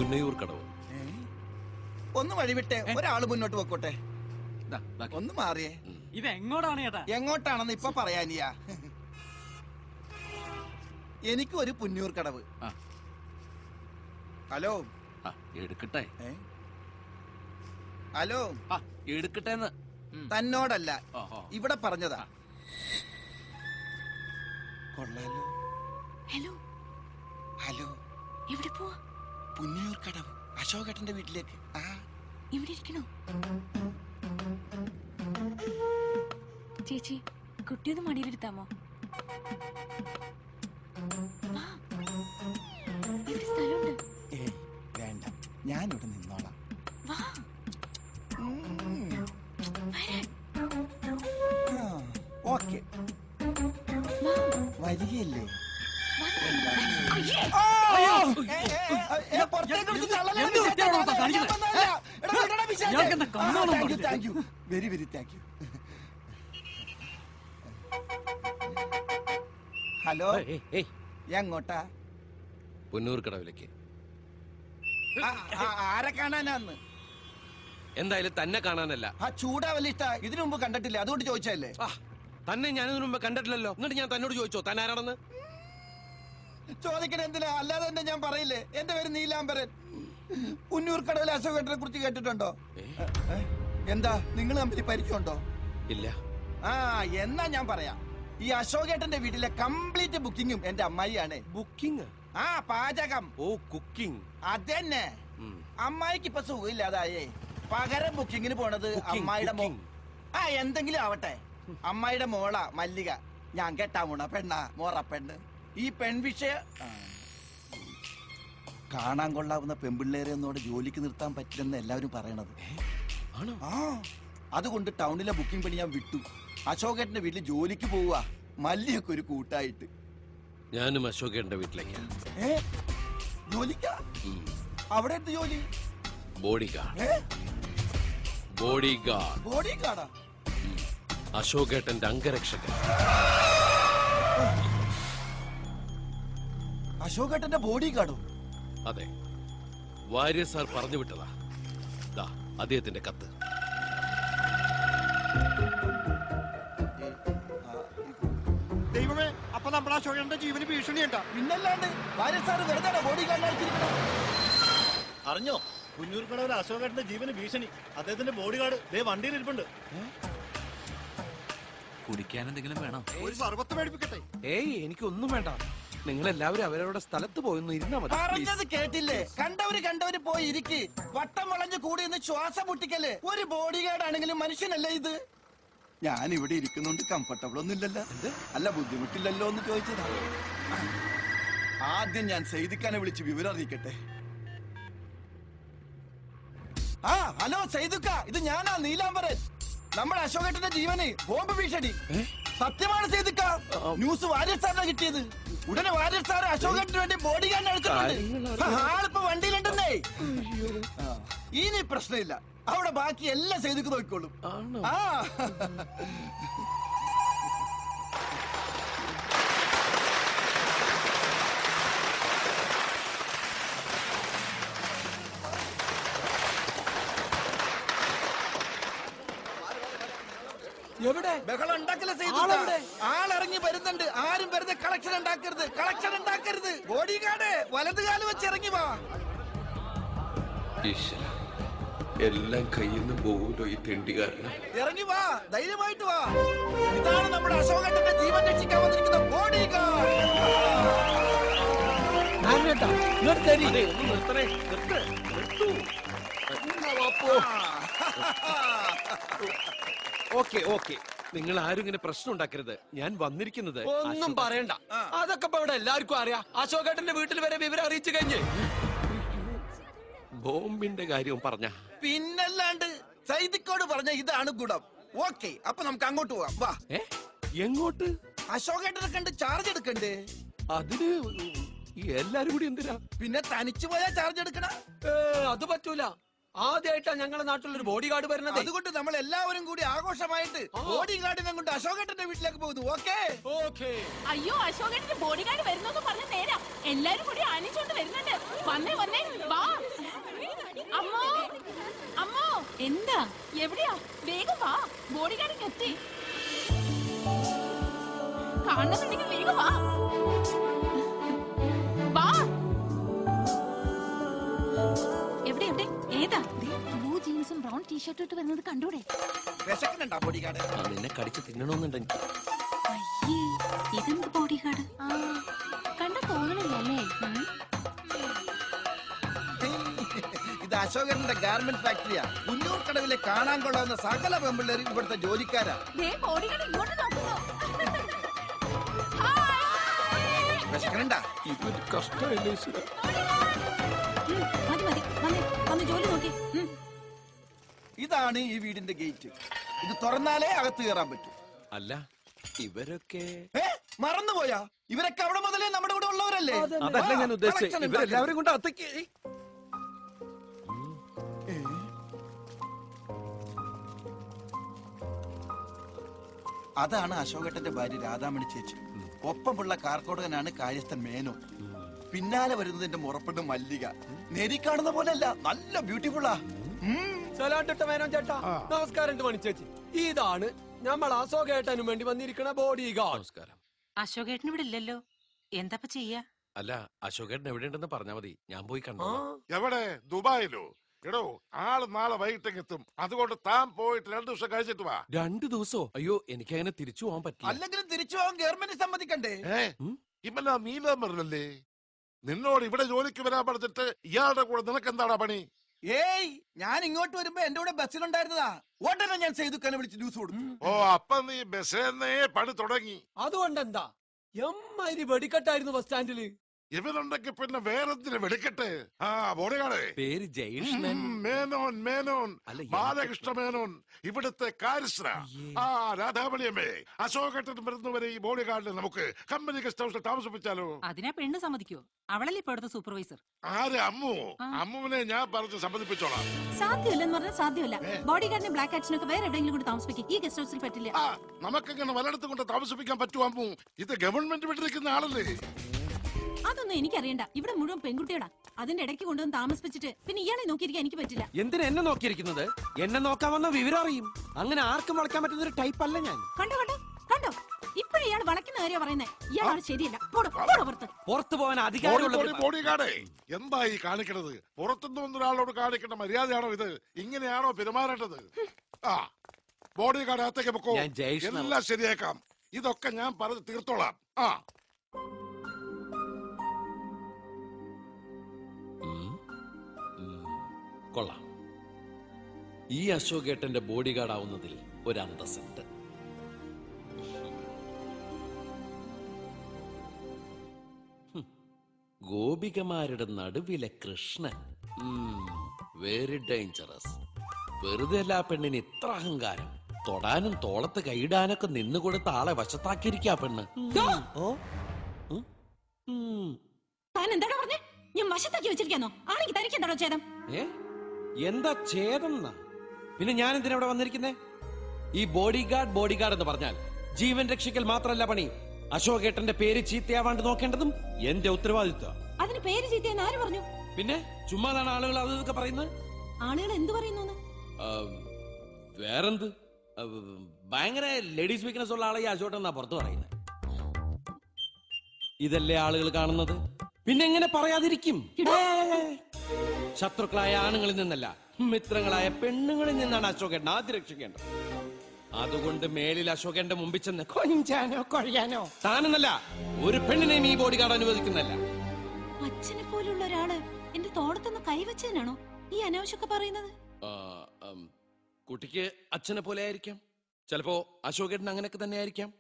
പുന്നയൂർ കടവ്. ഒന്ന് വഴിവിട്ടെ, ഒരാള് മുന്നോട്ട് വെക്കോട്ടെ. ഒന്ന് മാറിയേ. ഇത് എങ്ങോട്ടാണ് ചേട്ടാ? എങ്ങോട്ടാണെന്ന് ഇപ്പൊ പറയാനിയാ. എനിക്ക് ഒരു പുന്നയൂർ കടവ്. ഹലോ എടുക്കട്ടെ. ഹലോ എടുക്കട്ടെ. തന്നോടല്ല, ഇവിടെ പറഞ്ഞതാ. കൊള്ളാലോ. ഹലോ ഹലോ, എവിടെ പോവാ? പുന്നയൂർ കടവ്, അശോകേട്ടന്റെ വീട്ടിലേക്ക്. ഇവിടെ ഇരിക്കണോ? ചേച്ചി, കുട്ടിയൊന്ന് മടിയിലെടുത്താമോ? ഇവിടെ സ്ഥലമുണ്ട്. വേണ്ട, ഞാനിവിടെ നിന്നോളാം. ഓക്കെ, വരികയല്ലേ? Very very thank you. Hello, എങ്ങോട്ടാ? പുന്നൂർ കടവിലേക്ക്. ആരെ കാണാനാന്ന്? എന്തായാലും തന്നെ കാണാനല്ല. ചൂടാവല്ല ഇഷ്ട. ഇതിനു മുമ്പ് കണ്ടിട്ടില്ല, അതുകൊണ്ട് ചോദിച്ചല്ലേ. തന്നെ ഞാനിതിനു മുമ്പ് കണ്ടിട്ടില്ലല്ലോ. എന്നിട്ട് ഞാൻ തന്നോട് ചോദിച്ചോ താൻ ആരാണെന്ന്? ചോദിക്കണ എന്തിനാ? അല്ലാതെ തന്നെ ഞാൻ പറയില്ലേ. എന്റെ പേര് നീലാംബരൻ. പുന്നൂർ കടവിലെ അശോകേട്ടനെ കുറിച്ച് കേട്ടിട്ടുണ്ടോ? എന്താ, നിങ്ങൾ തമ്മിൽ പരിചയമുണ്ടോ? ഇല്ല. എന്നാ ഞാൻ പറയാം. ഈ അശോകേട്ടന്റെ വീട്ടിലെ കംപ്ലീറ്റ് ബുക്കിങ്ങും എന്റെ അമ്മായിയാണ്. ബുക്കിംഗ്? പാചകം. ഓ, കുക്കിംഗ്. അതന്നെ. അമ്മായിക്ക് ഇപ്പൊ സുഖമില്ലാതായേ. പകരം ബുക്കിങ്ങിന് പോണത് അമ്മായിയുടെ മോ. എന്തെങ്കിലും ആവട്ടെ. അമ്മായിയുടെ മോള മല്ലിക. ഞാൻ കെട്ടാമുണ പെണ്ണ, മോറപ്പെണ്ണ്. ഈ പെൺവിഷയ കാണാൻ കൊള്ളാവുന്ന പെൺപിള്ളേരെ ഒന്നോടെ ജോലിക്ക് നിർത്താൻ പറ്റില്ലെന്ന് എല്ലാവരും പറയണത്. അതുകൊണ്ട് ടൗണിലെ ബുക്കിംഗ് പണി ഞാൻ വിട്ടു. അശോകേട്ടന്റെ വീട്ടിൽ ജോലിക്ക് പോവുക, മല്ലിയൊക്കെ ഒരു കൂട്ടായിട്ട്. ഞാനും അശോകേട്ടന്റെ വീട്ടിലേക്കാ. ജോലിക്കാ? അവിടെ എന്ത് ജോലി? ബോഡിഗാർഡ്. ബോഡിഗാർഡ്. ബോഡിഗാർഡാ? അശോകേട്ടന്റെ അംഗരക്ഷകൻ. അശോകേട്ടന്റെ ബോഡിഗാർഡോ? അതെ, വാര്യർ സാർ പറഞ്ഞു വിട്ടതാ. അദ്ദേഹത്തിന്റെ കത്ത്. ദൈവമേ, അപ്പൊ നമ്മുടെ അശോകന്റെ ജീവന് ഭീഷണിയുണ്ടാ? പിന്നല്ലാണ്ട്. വാര്യർ സാർ വെറുതെ ബോഡിഗാർഡ് അറിഞ്ഞോ? പുന്നൂർ കടവിലെ അശോകന്റെ ജീവന് ഭീഷണി. അദ്ദേഹത്തിന്റെ ബോഡിഗാർഡ് ദേ വണ്ടിയിൽ ഇരിപ്പുണ്ട്. കുടിക്കാൻ എന്തെങ്കിലും വേണോ? ഒരു സർവത്ത് മേടിപ്പിക്കട്ടെ? എനിക്കൊന്നും വേണ്ട. നിങ്ങൾ എല്ലാവരും അവരവരുടെ സ്ഥലത്ത് പോയൊന്ന് ഇരുന്നാ മതി. പറഞ്ഞത് കേട്ടില്ലേ? കണ്ടവര് പോയി ഇരിക്ക്. വട്ടം വളഞ്ഞു കൂടി എന്ന് ശ്വാസം മുട്ടിക്കല്ലേ. ഒരു ബോഡിഗാർഡ് ആണെങ്കിലും മനുഷ്യനല്ലേ ഇത്? ഞാൻ ഇവിടെ ഇരിക്കുന്നുണ്ട് കംഫർട്ടബിൾ ഒന്നും ഇല്ലല്ലോ. അല്ല, ബുദ്ധിമുട്ടില്ലല്ലോ എന്ന് ചോദിച്ചതാ. ആദ്യം ഞാൻ സെയ്ദിക്കാനെ വിളിച്ച് വിവരം അറിയിക്കട്ടെ. ഹലോ സെയ്ദുക്ക, ഇത് ഞാനാ നീലാംബരൻ. നമ്മുടെ അശോകേട്ടന്റെ ജീവന് ബോംബ് ഭീഷണി. സത്യമാണ് സെയ്ദുക്ക. ന്യൂസ് വാര്യർ സാറിനാ കിട്ടിയത്. ഉടനെ വാര്യർ സാർ അശോകേട്ടന് വേണ്ടി ബോഡിഗാർഡിനെ എടുത്തിട്ടുണ്ട്. ആളിപ്പോ വണ്ടിയിലുണ്ടെന്നേ. ഇനി പ്രശ്നമില്ല. അവിടെ ബാക്കി എല്ലാം സെയ്ദുക്ക് നോക്കിക്കോളും. എവിടെ ബഹളം ഉണ്ടാക്കല ആളിറങ്ങി വരുന്നുണ്ട്. ആരും വെറുതെ കളക്ഷൻ ഉണ്ടാക്കരുത്. ബോഡിഗാർഡ് വലതുകാലം വെച്ച് ഇറങ്ങി വാ. എല്ലാം കയ്യിൽ നിന്ന് പോകുമല്ലോ ഈ തെണ്ടികാരന്. ഇറങ്ങി വാ, ധൈര്യമായിട്ട് വാ. ഇതാണ് നമ്മുടെ അശോകേട്ടന്റെ ജീവൻ രക്ഷിക്കാൻ വന്നിരിക്കുന്ന ബോഡിഗാർഡ്. ഓക്കെ, നിങ്ങൾ ആരും ഇങ്ങനെ പ്രശ്നം ഉണ്ടാക്കരുത്. ഞാൻ വന്നിരിക്കുന്നത് ഒന്നും പറയണ്ട. അതൊക്കെ ഇപ്പൊ ഇവിടെ എല്ലാവർക്കും അറിയാം. അശോകേട്ടന്റെ വീട്ടിൽ വരെ വിവരം അറിയിച്ചു കഴിഞ്ഞ്. ബോംബിന്റെ കാര്യവും പറഞ്ഞ പിന്നല്ലാണ്ട്. സൈദിക്കോട് പറഞ്ഞ ഇതാണ് ഗുണം. ഓക്കെ, അപ്പൊ നമുക്ക് അങ്ങോട്ട് പോവാം. വാ. എങ്ങോട്ട്? അശോകേട്ടനെ കണ്ട് ചാർജ് എടുക്കണ്ടേ? അതിന് എല്ലാരും കൂടി എന്തിനാ? പിന്നെ തനിച്ചു പോയാ ചാർജ് എടുക്കണ? അത് പറ്റൂല. ആദ്യമായിട്ടാ ഞങ്ങളുടെ നാട്ടിലൊരു ബോഡിഗാർഡ് വരുന്നത്. അതുകൊണ്ട് നമ്മൾ എല്ലാവരും കൂടി ആഘോഷമായിട്ട് ബോഡിഗാർഡിനെ കൊണ്ട് അശോകേട്ടന്റെ വീട്ടിലേക്ക് പോകുന്നു. ഓക്കെ. അയ്യോ, അശോകേട്ടന്റെ ബോഡിഗാർഡ് വരുന്നു പറഞ്ഞ നേരാ. എല്ലാരും കൂടി ആനിച്ചോണ്ട് വരുന്നുണ്ട്. വന്നേ വാ. എന്താ എവിടെയാ വേഗം വാ ബോഡി ഗാർഡിങ് എത്തി കാണുന്നുണ്ടെങ്കിൽ വേഗം വാ വാ എവിടെ എവിടെ ഏതാ ബ്ലൂ ജീൻസും ബ്രൗൺ ടീഷർട്ടും ഇട്ട് വരുന്നത് കണ്ടൂടെ വിശക്കുന്നുണ്ടാ ബോഡി ഗാർഡ്? നിന്നെ കടിച്ച് തിന്നണമെന്നുണ്ട് എനിക്ക്. അയ്യേ ഇതെന്ത് ബോഡി ഗാർഡ് കണ്ട തോന്നണില്ല അല്ലേ ഇത് അശോകന്റെ ഗാർമെന്റ് ഫാക്ടറിയാ. കുഞ്ഞൂർ കടവിലെ കാണാൻ കൊള്ളാവുന്ന സകല പെമ്പിള്ളേരും ഇവിടുത്തെ ജോലിക്കാരാ. ബോഡി ഗാർഡ് ഇങ്ങോട്ട് നോക്കുന്നു വിശക്കണണ്ടാ? ഇതൊരു കഷ്ടമല്ലേ ഈശ്വരാ. മതി മതി വന്നേ വന്ന് ജോലി നോക്കി ഇതാണ് ഈ വീടിന്റെ ഗേറ്റ്. ഇത് തുറന്നാലേ അകത്ത് കയറാൻ പറ്റൂ. അല്ല ഇവരൊക്കെ മറന്നുപോയാ? ഇവരൊക്കെ അവിടെ മുതലേ നമ്മുടെ കൂടെ ഉള്ളവരല്ലേ? അതല്ല ഞാൻ ഉദ്ദേശിച്ചത്. ഇവരെല്ലാവരും കൊണ്ട് അകത്തേക്ക് അതാണ് അശോകേട്ടന്റെ ഭാര്യ രാധാമണി ചേച്ചി. ഒപ്പമുള്ള കാർക്കോടകനാണ് കാര്യസ്ഥൻ മേനോ. പിന്നാലെ വരുന്നതിന്റെ മുറപ്പെട്ട് മല്ലിക. നേരി കാണുന്ന പോലെയല്ല, നല്ല ബ്യൂട്ടിഫുള്ളാ. സലാട്ടിട്ട മേനോൻ ചേട്ടാ നമസ്കാരം മണി ചേച്ചി. ഇതാണ് നമ്മൾ അശോകേട്ടനും വേണ്ടി വന്നിരിക്കണ ബോഡി ഗാർഡ്. നമസ്കാരം. അശോകേട്ടൻ ഇവിടെ ഇല്ലല്ലോ, എന്താ ചെയ്യാ? അല്ല അശോകേട്ടൻ എവിടെയുണ്ടെന്ന് പറഞ്ഞാ മതി, ഞാൻ പോയി കണ്ടു. എവിടെ? ദുബായിലോ? എടോ, ആള് നാളെ വൈകിട്ടേക്ക് എത്തും. അതുകൊണ്ട് താൻ പോയിട്ട് 2 ദിവസം കഴിച്ചിട്ട് വാ. 2 ദിവസോ? അയ്യോ എനിക്കങ്ങനെ തിരിച്ചു പോകാൻ പറ്റില്ല. അല്ലെങ്കിലും തിരിച്ചു പോകാൻ ഗവൺമെന്റ് സമ്മതിക്കണ്ടേ? ഇവല്ല നീലമറിലല്ലേ? നിന്നോട് ഇവിടെ ജോലിക്ക് വരാൻ പറഞ്ഞിട്ട് ഇയാളുടെ കൂടെ നിനക്ക് എന്താടാ പണി? ഏയ്, ഞാൻ ഇങ്ങോട്ട് വരുമ്പോ എന്റെ കൂടെ ബസ്സിലുണ്ടായിരുന്നതാ. ഉടനെ ഞാൻ സേതുക്കാനെ വിളിച്ച് ന്യൂസ് കൊടുത്തു. ഓ, അപ്പൊ നീ ബസ്സേന്നേ പണി തുടങ്ങി. അതുകൊണ്ട് എന്താ എമ്മാതിരി വെടിക്കെട്ടായിരുന്നു ബസ് സ്റ്റാൻഡില്. ഇവരുണ്ടെങ്കിൽ പിന്നെ വേറെന്തിനു വെടിക്കട്ടെ? ആ ബോഡിഗാർഡേ, പേര് ജയകൃഷ്ണൻ. മേനോൻ മേനോൻ, അല്ല, ബാലകൃഷ്ണ മേനോൻ, ഇവിടുത്തെ കാര്യസ്ഥന. ആ രാധാമണിയമ്മേ, അശോകേട്ടൻ വരുന്നവരെ ഈ ബോഡിഗാർഡിൽ നമുക്ക് കമ്പനി ഗസ്റ്റ് ഹൗസിൽ താമസിപ്പിച്ചാലോ? അതിനാ പെണ്ണ് സമ്മതിക്കോ? അവളല്ലേ ഇപ്പൊ അടുത്ത സൂപ്പർവൈസർ. ആരെ? അമ്മു. അമ്മുവിനെ ഞാൻ പറഞ്ഞ് സമ്മതിപ്പിച്ചോളാം. സാധ്യമല്ലെന്ന് പറഞ്ഞാൽ സാധ്യമല്ല. ബോഡി ഗാർഡിനെ ബ്ലാക്ക് ആക്സിനൊക്കെ വേറെ എവിടെയെങ്കിലും കൂടി താമസിപ്പിക്കും. ഈ ഗസ്റ്റ് ഹൗസിൽ പറ്റില്ല. ആ, നമുക്കിങ്ങനെ വലയിടത്ത് കൊണ്ട് താമസിപ്പിക്കാൻ പറ്റുമോ അമ്മു? ഇത് ഗവൺമെന്റ് വിട്ടിരിക്കുന്ന ആളല്ലേ? അതൊന്നും എനിക്കറിയണ്ട. ഇവിടെ മുഴുവൻ പെൺകുട്ടികളാ. അതിന്റെ ഇടയ്ക്ക് കൊണ്ടുവന്ന് താമസിപ്പിച്ചിട്ട് പിന്നെ ഇയാളെ നോക്കിയിരിക്കാൻ എനിക്ക് പറ്റില്ല. എന്തിനാ എന്നെ നോക്കിയിരിക്കുന്നത്? എന്നെ നോക്കാൻ വന്ന വിവരം അറിയും. അങ്ങനെ ആർക്കും വളയ്ക്കാൻ പറ്റുന്ന ഒരു ടൈപ്പ് അല്ല ഞാൻ. കണ്ടോ കണ്ടോ കണ്ടോ, ഇപ്പഴും ഇയാൾ വളയ്ക്കുന്ന കാര്യ പറയുന്നേ. ഇയാളാണ് ശരിയല്ല. പുറത്ത് പുറത്തു പോകാൻ അധികാരമുള്ള ബോഡിഗാർഡേ, എന്താ ഈ കാണിക്കണത്? പുറത്തുനിന്ന് വന്ന ഒരാളോട് കാണിക്കേണ്ട മര്യാദയാണോ ഇത്? ഇങ്ങനെയാണോ പെരുമാറേണ്ടത്? ആ ബോഡിഗാർഡ് അകത്തേക്ക് പൊക്കോ. ഞാൻ ജയകൃഷ്ണൻ. എല്ലാം ശരിയാക്കാം. ഇതൊക്കെ ഞാൻ പറഞ്ഞ് തീർത്തോളാം. ആ കൊള്ളാം. ഈ അശോകേട്ടന്റെ ബോഡി ഗാർഡ് ആവുന്നതിൽ ഒരു അന്തസ്സുണ്ട്. ഗോപികമാരുടെ നടുവിലെ കൃഷ്ണൻ. Very dangerous. വെറുതെ അല്ല പെണ്ണിന് ഇത്ര അഹങ്കാരം. തൊടാനും തോളത്ത് കൈയിടാനൊക്കെ നിന്നുകൊടുത്ത ആളെ വശത്താക്കിയിരിക്കാ പെണ്ണ്. എന്താണോ പറഞ്ഞേ? ഞാൻ വശത്താക്കി വെച്ചിരിക്കാനോ? ആണെങ്കിൽ തനിക്ക് എന്താണോ ഛേദം? എന്താ ഛേദം? പിന്നെ ഞാൻ എന്തിനാ ഇവിടെ വന്നിരിക്കുന്നേ? ഈ ബോഡി ഗാർഡ് എന്ന് പറഞ്ഞാൽ ജീവൻ രക്ഷിക്കൽ മാത്രമല്ല പണി. അശോകേട്ടന്റെ പേര് ചീത്തയാവാണ്ട് നോക്കേണ്ടതും എന്റെ ഉത്തരവാദിത്വം. അതിന് പേര് ചീത്തയെന്ന് ആര് പറഞ്ഞു? പിന്നെ ചുമ്മാതാണ് ആളുകൾ അതൊക്കെ പറയുന്നത്. ആളുകൾ എന്ത് പറയുന്നു? വേറെന്ത്? ഭയങ്കര ലേഡീസ് വീക്ക്നെസ് ഉള്ള ആളെ ഈ അശോകേട്ടൻ എന്നാ പുറത്ത് പറയുന്നത്. ഇതല്ലേ ആളുകൾ കാണുന്നത്. പിന്നെ എങ്ങനെ പറയാതിരിക്കും? ശത്രുക്കളായ ആണുങ്ങളിൽ നിന്നല്ല, മിത്രങ്ങളായ പെണ്ണുങ്ങളിൽ നിന്നാണ് അശോകേട്ടൻ ആദ്യം രക്ഷിക്കേണ്ടത്. അതുകൊണ്ട് മേലിൽ അശോകന്റെ മുമ്പിൽ ചെന്ന് കൊഞ്ചാനോ കൊഴിയാനോ താനെന്നല്ല ഒരു പെണ്ണിനെയും ഈ ബോഡി ഗാർഡ് അനുവദിക്കുന്നല്ല. അച്ഛനെ പോലുള്ള ഒരാള് എന്റെ തോളത്തൊന്ന് കൈവച്ചതിനാണോ ഈ അനാവശ്യമൊക്കെ പറയുന്നത്? കുട്ടിക്ക് അച്ഛനെ പോലെ ആയിരിക്കാം. ചിലപ്പോ അശോകേട്ടൻ അങ്ങനെയൊക്കെ തന്നെ ആയിരിക്കാം.